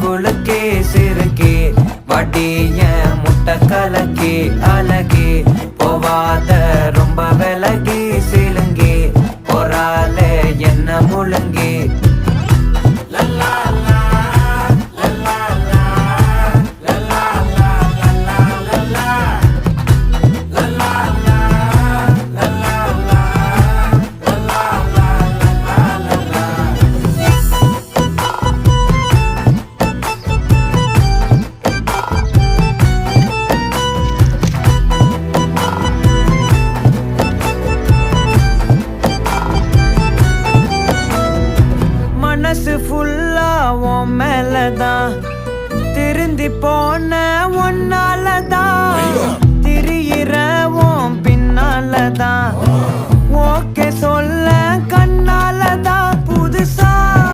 குலுக்கி சிறுக்கி வடிய முட்டை கலக்கி அழகி போவாத ரொம்ப விலகி சிலுங்கி போறாலே என்ன முழுங்கி மனசு ஃபுல்லா உன் மேலதான் திருந்தி போன ஒன்னாலதான் திரியிற உன் பின்னாலதான் ஓகே சொல்ல